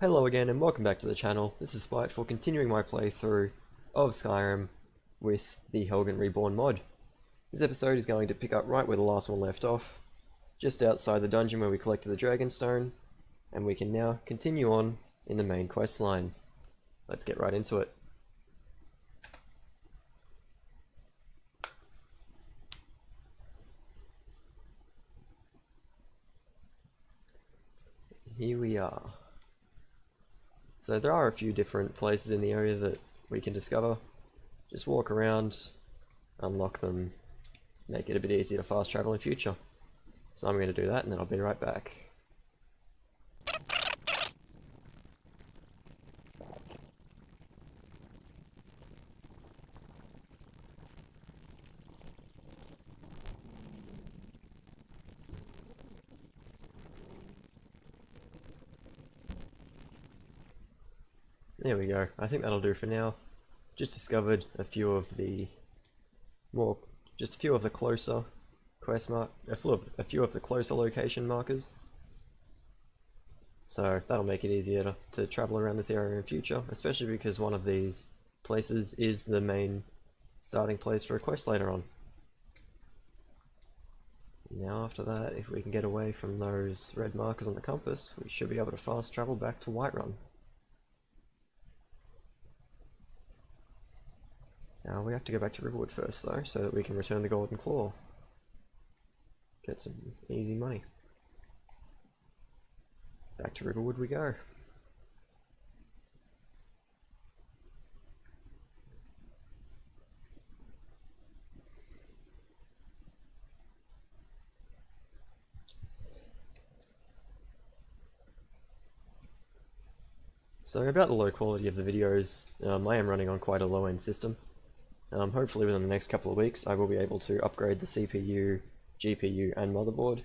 Hello again and welcome back to the channel. This is Spiteful continuing my playthrough of Skyrim with the Helgen Reborn mod. This episode is going to pick up right where the last one left off, just outside the dungeon where we collected the Dragonstone, and we can now continue on in the main quest line. Let's get right into it. Here we are. So there are a few different places in the area that we can discover. Just walk around, unlock them, make it a bit easier to fast travel in future. So I'm going to do that and then I'll be right back. There we go. I think that'll do for now. Just discovered a few of the closer quest a few of the closer location markers. So that'll make it easier to travel around this area in future, especially because one of these places is the main starting place for a quest later on. Now after that, if we can get away from those red markers on the compass, we should be able to fast travel back to Whiterun. Now we have to go back to Riverwood first though, so that we can return the Golden Claw. Get some easy money. Back to Riverwood we go. So about the low quality of the videos, I am running on quite a low end system. Hopefully within the next couple of weeks I will be able to upgrade the CPU, GPU and motherboard.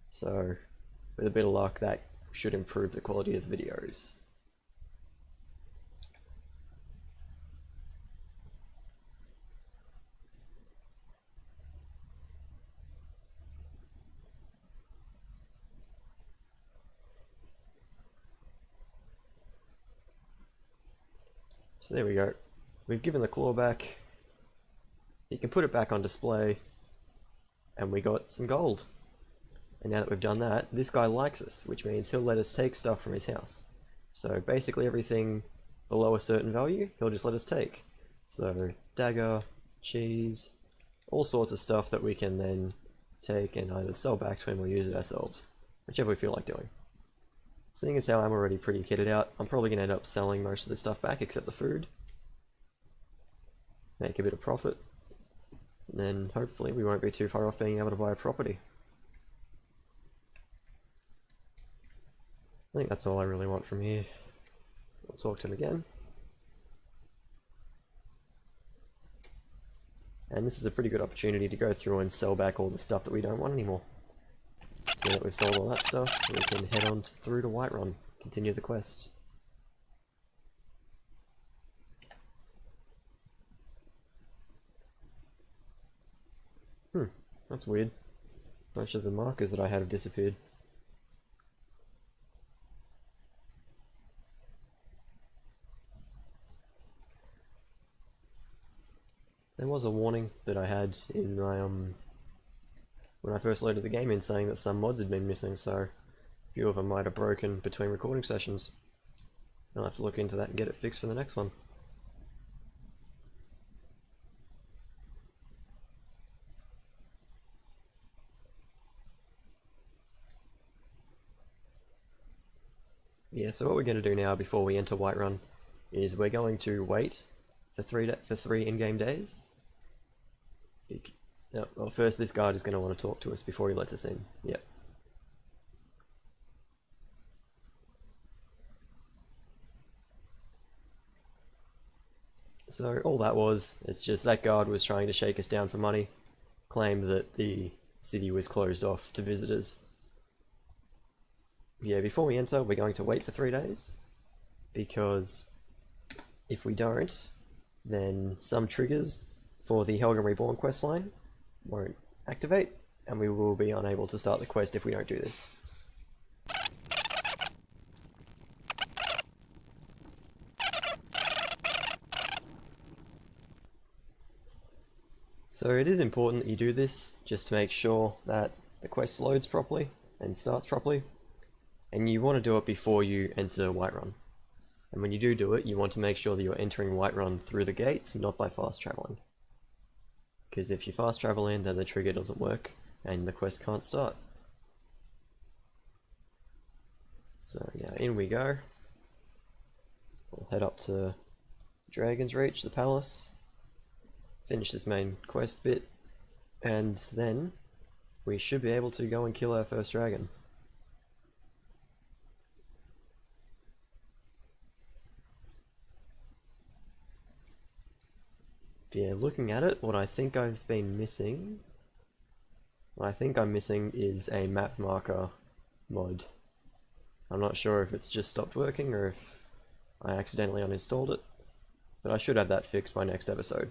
So with a bit of luck that should improve the quality of the videos. So there we go. We've given the claw back. You can put it back on display, and we got some gold. And now that we've done that, this guy likes us, which means he'll let us take stuff from his house. So basically everything below a certain value, he'll just let us take. So dagger, cheese, all sorts of stuff that we can then take and either sell back to him or use it ourselves, whichever we feel like doing. Seeing as how I'm already pretty kitted out, I'm probably going to end up selling most of the stuff back except the food. Make a bit of profit, and then hopefully we won't be too far off being able to buy a property. I think that's all I really want from here. We'll talk to him again. And this is a pretty good opportunity to go through and sell back all the stuff that we don't want anymore. So that we've sold all that stuff, we can head on through to Whiterun, continue the quest. That's weird. A bunch of the markers that I had have disappeared. There was a warning that I had in my when I first loaded the game in saying that some mods had been missing, so a few of them might have broken between recording sessions. I'll have to look into that and get it fixed for the next one. Yeah, so what we're going to do now before we enter Whiterun is we're going to wait for three in-game days. Well, first this guard is going to want to talk to us before he lets us in. Yep. So all that was, it's just that guard was trying to shake us down for money, claimed that the city was closed off to visitors. Yeah, before we enter, we're going to wait for 3 days, because if we don't, then some triggers for the Helgen Reborn questline won't activate, and we will be unable to start the quest if we don't do this. So it is important that you do this just to make sure that the quest loads properly and starts properly, and you want to do it before you enter Whiterun. And when you do it, you want to make sure that you're entering Whiterun through the gates, not by fast traveling. Because if you fast travel in, then the trigger doesn't work and the quest can't start. So yeah, in we go. We'll head up to Dragon's Reach, the palace, finish this main quest bit, and then we should be able to go and kill our first dragon. Yeah, looking at it, what I think I'm missing is a map marker mod. I'm not sure if it's just stopped working or if I accidentally uninstalled it, but I should have that fixed by next episode.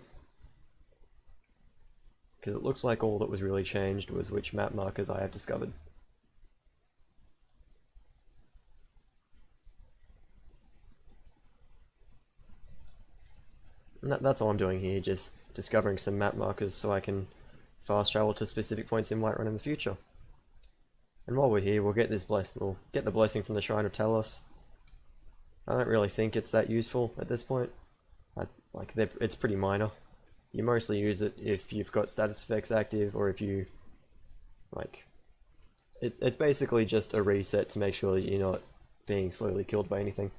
Because it looks like all that was really changed was which map markers I have discovered. And that's all I'm doing here, just discovering some map markers so I can fast travel to specific points in Whiterun in the future. And while we're here, we'll get the blessing from the Shrine of Talos. I don't really think it's that useful at this point. It's pretty minor. You mostly use it if you've got status effects active, or if you it's basically just a reset to make sure that you're not being slowly killed by anything.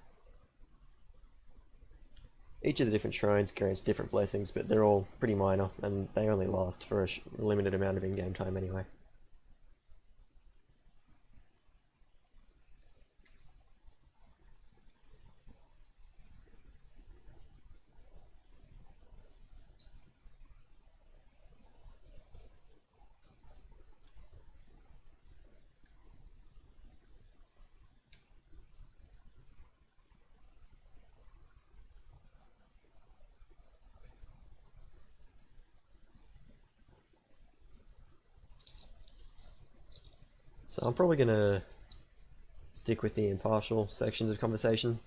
Each of the different shrines grants different blessings, but they're all pretty minor, and they only last for a limited amount of in-game time anyway. So I'm probably gonna stick with the impartial sections of conversation.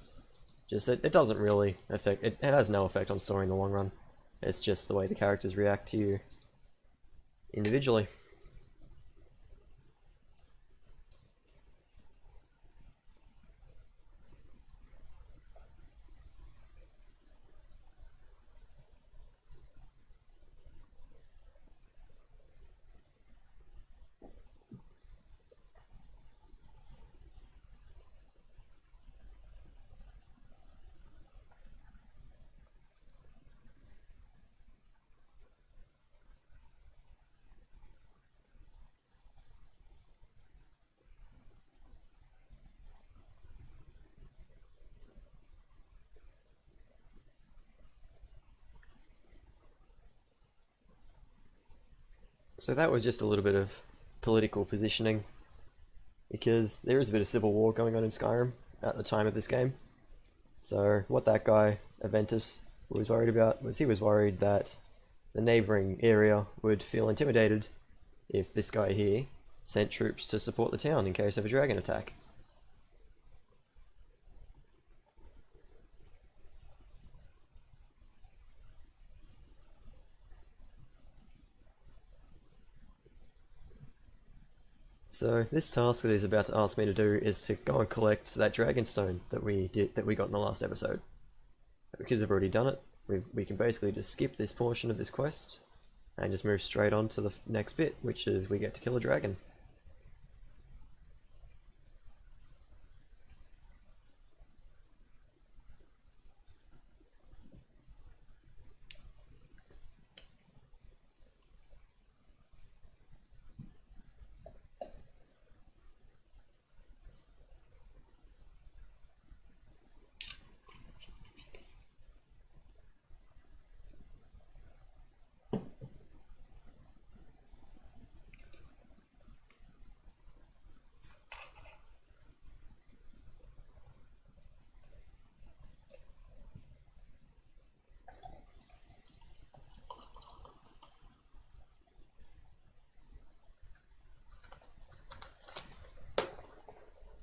Just it doesn't really affect it has no effect on story in the long run. It's just the way the characters react to you individually. So that was just a little bit of political positioning, because there is a bit of civil war going on in Skyrim at the time of this game. So what that guy, Aventus, was worried about was he was worried that the neighbouring area would feel intimidated if this guy here sent troops to support the town in case of a dragon attack. So this task that he's about to ask me to do is to go and collect that dragon stone that we got in the last episode. Because I've already done it, we can basically just skip this portion of this quest and just move straight on to the next bit, which is we get to kill a dragon.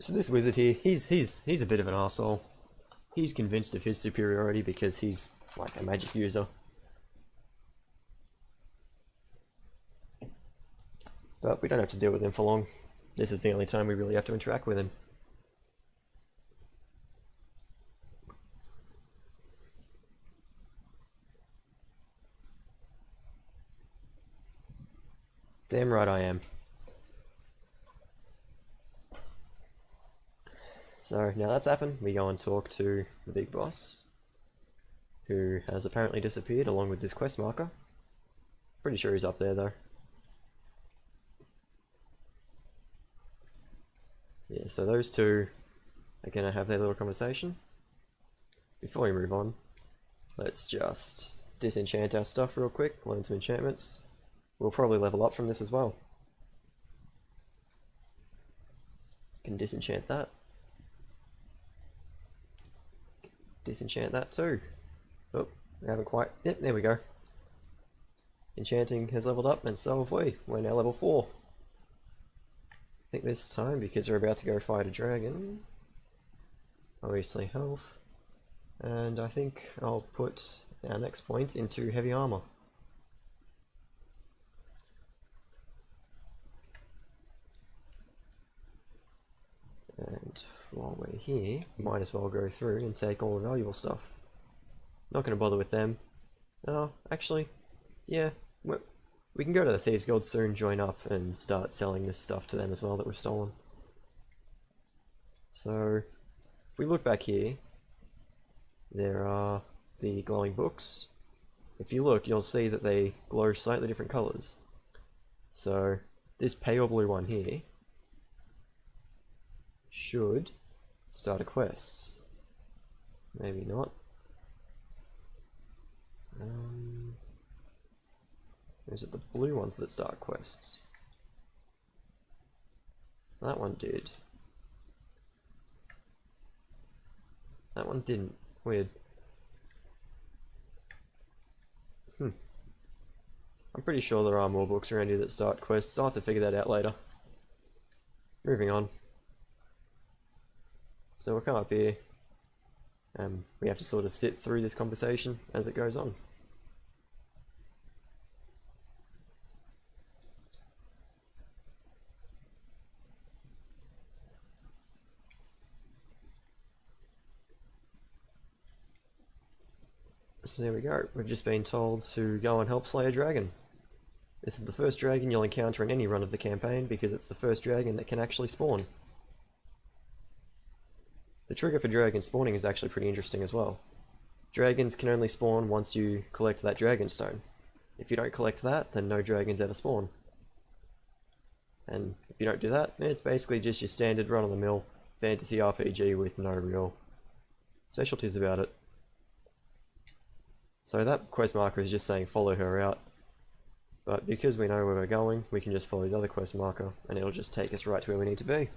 So this wizard here, he's a bit of an arsehole. He's convinced of his superiority because he's like a magic user. But we don't have to deal with him for long. This is the only time we really have to interact with him. Damn right I am. So now that's happened, we go and talk to the big boss, who has apparently disappeared along with this quest marker. Pretty sure he's up there though. Yeah, so those two are gonna have their little conversation. Before we move on, let's just disenchant our stuff real quick, learn some enchantments. We'll probably level up from this as well. Can disenchant that. Disenchant that too. Oh, we haven't quite. Yep, there we go. Enchanting has leveled up, and so have we. We're now level 4. I think this time, because we're about to go fight a dragon, obviously health, and I think I'll put our next point into heavy armor. And while we're here, might as well go through and take all the valuable stuff. Not going to bother with them. Oh, actually, yeah, we can go to the Thieves Guild soon, join up, and start selling this stuff to them as well that we've stolen. So, if we look back here, there are the glowing books. If you look, you'll see that they glow slightly different colours. So, this pale blue one here should start a quest. Maybe not. Is it the blue ones that start quests? That one did. That one didn't. Weird. I'm pretty sure there are more books around here that start quests. I'll have to figure that out later. Moving on. So we'll come up here. We have to sort of sit through this conversation as it goes on. So there we go, we've just been told to go and help slay a dragon. This is the first dragon you'll encounter in any run of the campaign because it's the first dragon that can actually spawn. The trigger for dragon spawning is actually pretty interesting as well. Dragons can only spawn once you collect that dragon stone. If you don't collect that, then no dragons ever spawn. And if you don't do that, it's basically just your standard run-of-the-mill fantasy RPG with no real specialties about it. So that quest marker is just saying follow her out, but because we know where we're going, we can just follow the other quest marker and it'll just take us right to where we need to be.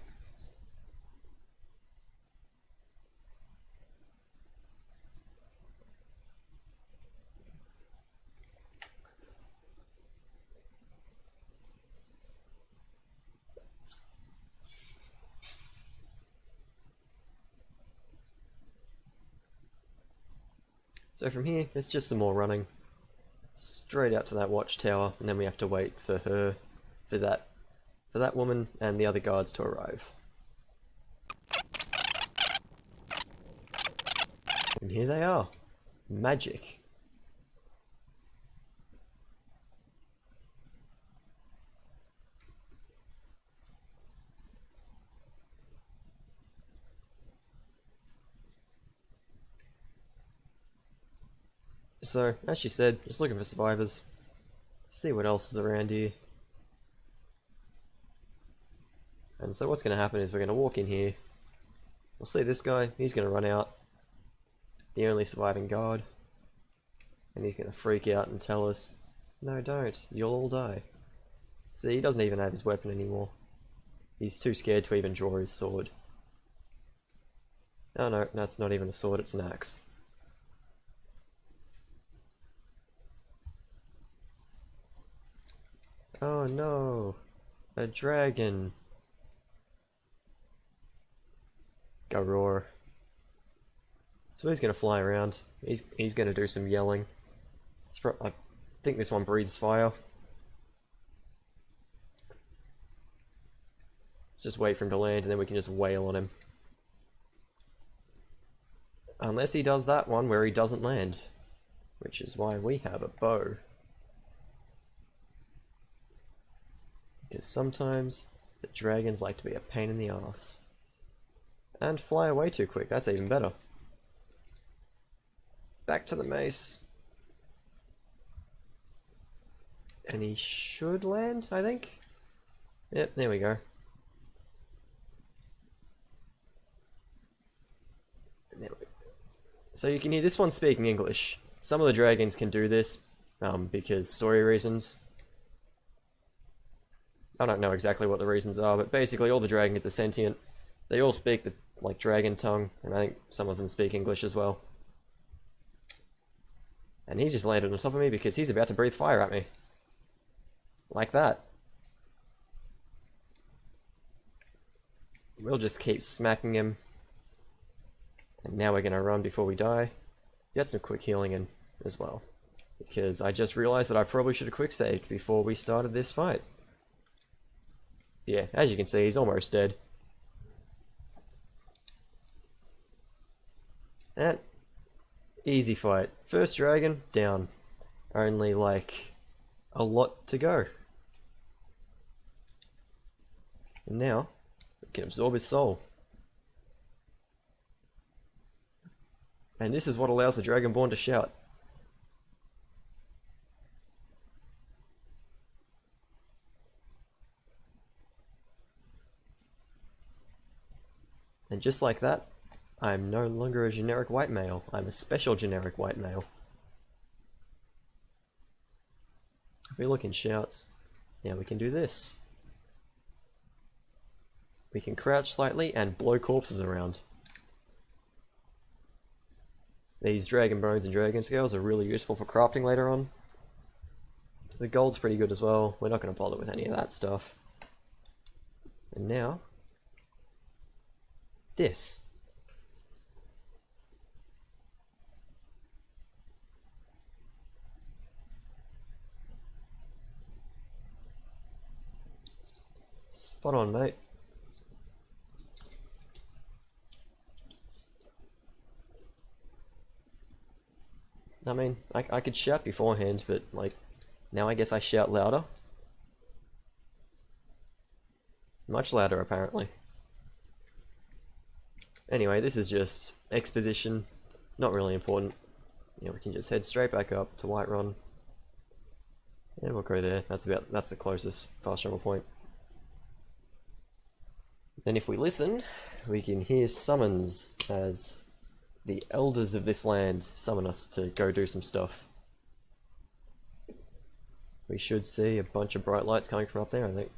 So from here, it's just some more running, straight out to that watchtower, and then we have to wait for her, for that woman and the other guards to arrive. And here they are. Magic. So, as she said, just looking for survivors. See what else is around here. And so what's going to happen is we're going to walk in here. We'll see this guy, he's going to run out. The only surviving guard. And he's going to freak out and tell us, no don't, you'll all die. See, he doesn't even have his weapon anymore. He's too scared to even draw his sword. Oh no, that's not even a sword, it's an axe. Oh no, a dragon. Go roar. So he's gonna fly around. He's gonna do some yelling. I think this one breathes fire. Let's just wait for him to land and then we can just wail on him. Unless he does that one where he doesn't land. Which is why we have a bow. Because sometimes the dragons like to be a pain in the ass. And fly away too quick, that's even better. Back to the mace. And he should land, I think. Yep, there we go. So you can hear this one speaking English. Some of the dragons can do this because story reasons. I don't know exactly what the reasons are, but basically all the dragons are sentient. They all speak the like dragon tongue, and I think some of them speak English as well. And he's just landed on top of me because he's about to breathe fire at me. Like that. We'll just keep smacking him. And now we're going to run before we die. Get some quick healing in as well. Because I just realized that I probably should have quick saved before we started this fight. Yeah, as you can see, he's almost dead. And easy fight. First dragon, down. Only like a lot to go. And now, we can absorb his soul. And this is what allows the Dragonborn to shout. And just like that, I'm no longer a generic white male, I'm a special generic white male. If we look in shouts, now we can do this. We can crouch slightly and blow corpses around. These dragon bones and dragon scales are really useful for crafting later on. The gold's pretty good as well, we're not going to bother with any of that stuff. And now, this. Spot on, mate. I mean, I could shout beforehand, but like, now I guess I shout louder. Much louder, apparently. Anyway, this is just exposition, not really important. Yeah, we can just head straight back up to Whiterun. Yeah, we'll go there. That's the closest fast travel point. Then if we listen, we can hear summons as the elders of this land summon us to go do some stuff. We should see a bunch of bright lights coming from up there, I think.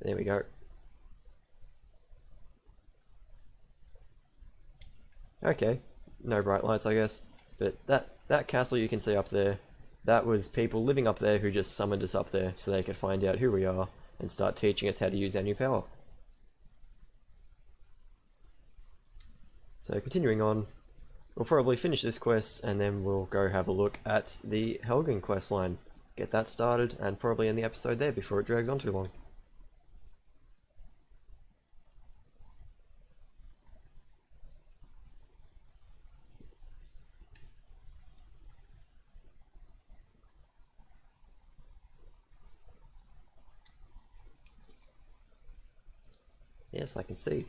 There we go. Okay, no bright lights, I guess. But that castle you can see up there, that was people living up there who just summoned us up there so they could find out who we are and start teaching us how to use our new power. So continuing on, we'll probably finish this quest and then we'll go have a look at the Helgen questline. Get that started and probably end the episode there before it drags on too long. Yes, I can see.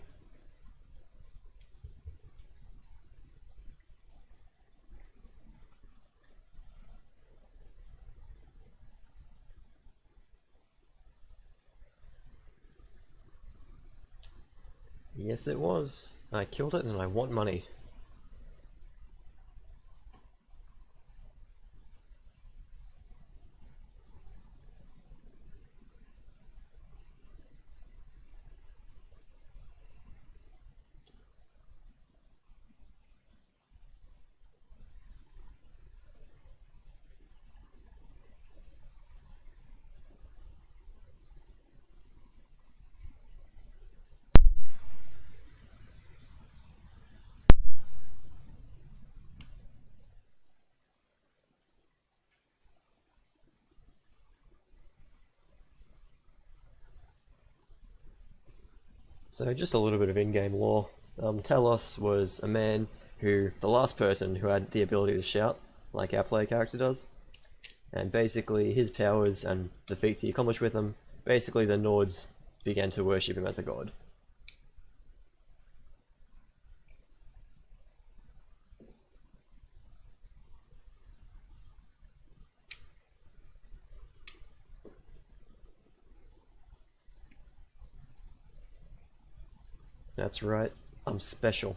Yes, it was. I killed it and I want money. So just a little bit of in-game lore. Talos was a man who, the last person who had the ability to shout, like our player character does. And basically his powers and the feats he accomplished with them, basically the Nords began to worship him as a god. That's right, I'm special.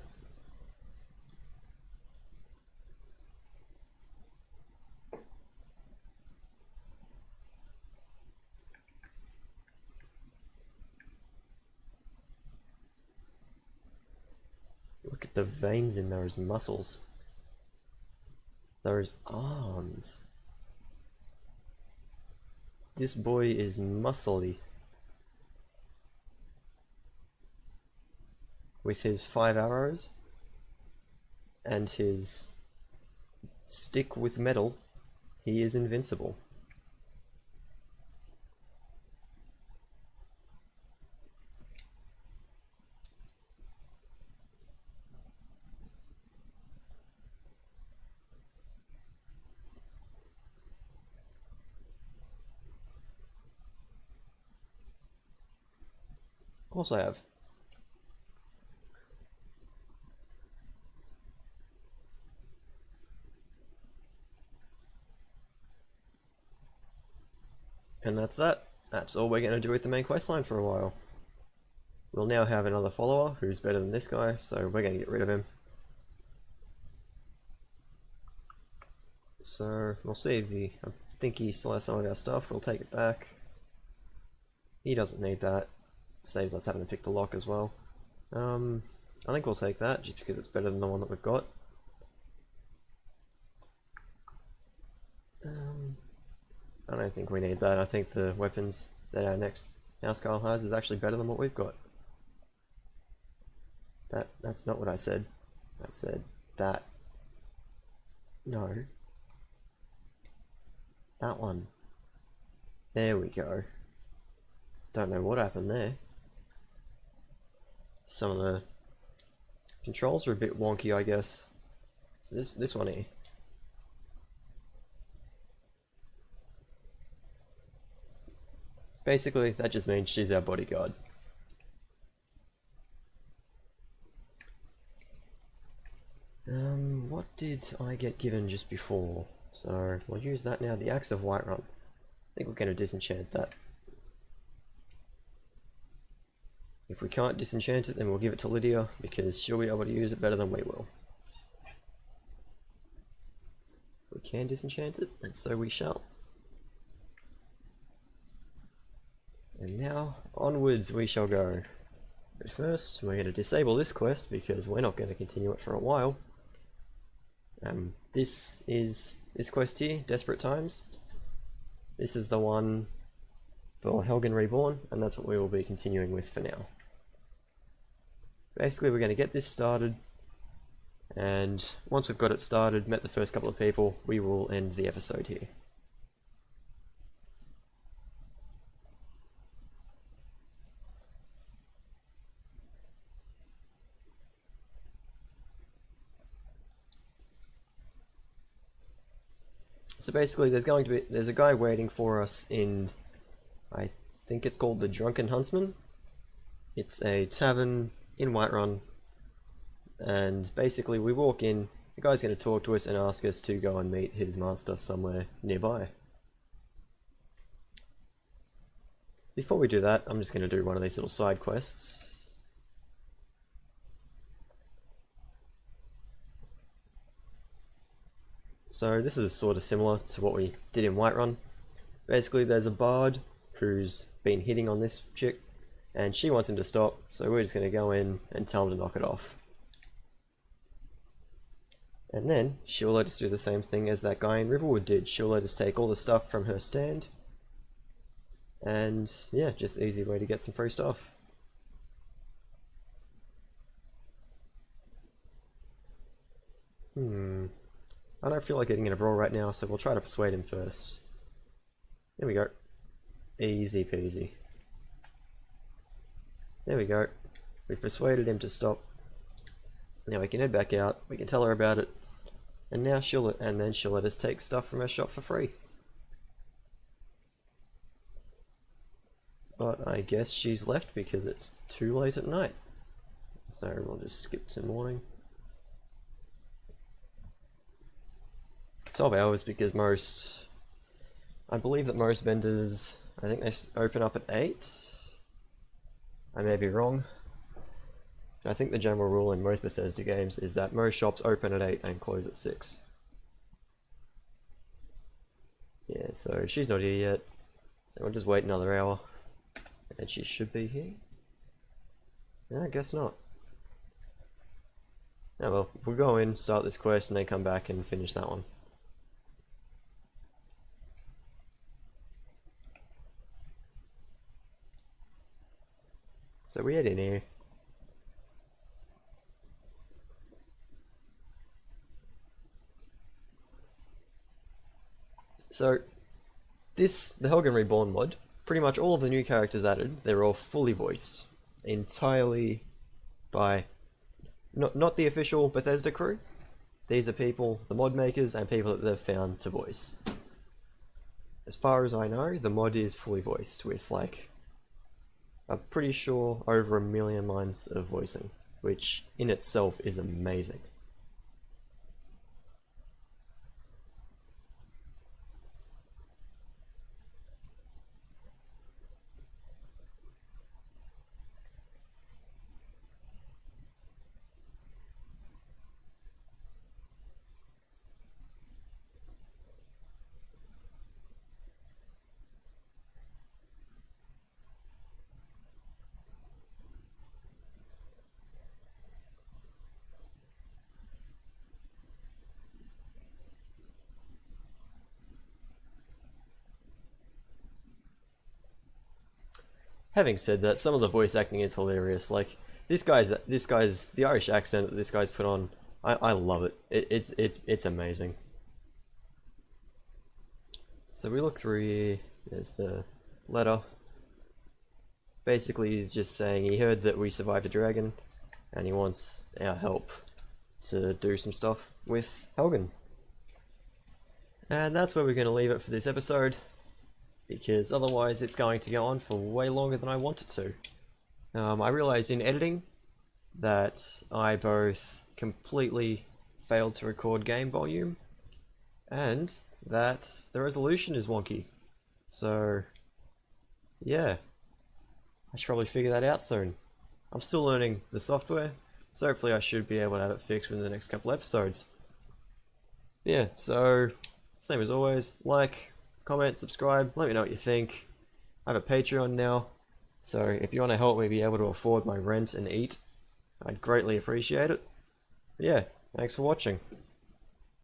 Look at the veins in those muscles. Those arms. This boy is muscly. With his 5 arrows and his stick with metal, he is invincible. Of course I have. And that's that. That's all we're going to do with the main questline for a while. We'll now have another follower who's better than this guy, so we're going to get rid of him. So we'll see if he... I think he still has some of our stuff, we'll take it back. He doesn't need that. Saves us having to pick the lock as well. I think we'll take that, just because it's better than the one that we've got. I don't think we need that. I think the weapons that our next housecarl has is actually better than what we've got. That's not what I said. I said that. No. That one. There we go. Don't know what happened there. Some of the controls are a bit wonky, I guess. So this one here. Basically, that just means she's our bodyguard. What did I get given just before? So, we'll use that now, the Axe of Whiterun. I think we're going to disenchant that. If we can't disenchant it, then we'll give it to Lydia, because she'll be able to use it better than we will. If we can disenchant it, and so we shall. And now, onwards we shall go. But first, we're going to disable this quest, because we're not going to continue it for a while. This quest here, Desperate Times. This is the one for Helgen Reborn, and that's what we will be continuing with for now. Basically, we're going to get this started, and once we've got it started, met the first couple of people, we will end the episode here. So basically, there's a guy waiting for us in, I think it's called the Drunken Huntsman. It's a tavern in Whiterun, and basically we walk in, the guy's going to talk to us and ask us to go and meet his master somewhere nearby. Before we do that, I'm just going to do one of these little side quests. So this is sort of similar to what we did in Whiterun. Basically, there's a bard who's been hitting on this chick, and she wants him to stop, so we're just going to go in and tell him to knock it off. And then, she'll let us do the same thing as that guy in Riverwood did. She'll let us take all the stuff from her stand, and yeah, just easy way to get some free stuff. I don't feel like getting in a brawl right now, so we'll try to persuade him first. There we go. Easy peasy. There we go. We've persuaded him to stop. Now we can head back out, we can tell her about it, and now she'll let us take stuff from her shop for free. But I guess she's left because it's too late at night. So we'll just skip to morning. 12 hours because I believe that most vendors, I think they open up at 8. I may be wrong. I think the general rule in most Bethesda games is that most shops open at 8 and close at 6. Yeah, so she's not here yet. So we'll just wait another hour. And she should be here? No, I guess not. Oh well, we'll go in, start this quest, and then come back and finish that one. So we head in here. So, the Helgen Reborn mod, pretty much all of the new characters added, they're all fully voiced. Entirely by, not the official Bethesda crew. These are people, the mod makers, and people that they've found to voice. As far as I know, the mod is fully voiced with, like, I'm pretty sure over 1 million lines of voicing, which in itself is amazing. Having said that, some of the voice acting is hilarious. Like this guy's the Irish accent that this guy's put on. I love it. It's amazing. So we look through here. There's the letter. Basically, he's just saying he heard that we survived a dragon, and he wants our help to do some stuff with Helgen. And that's where we're going to leave it for this episode, because otherwise it's going to go on for way longer than I want it to. I realised in editing that I both completely failed to record game volume and that the resolution is wonky. So, yeah, I should probably figure that out soon. I'm still learning the software, so hopefully I should be able to have it fixed within the next couple episodes. Yeah, so, same as always, like, comment, subscribe, let me know what you think. I have a Patreon now, so if you want to help me be able to afford my rent and eat, I'd greatly appreciate it. But yeah, thanks for watching.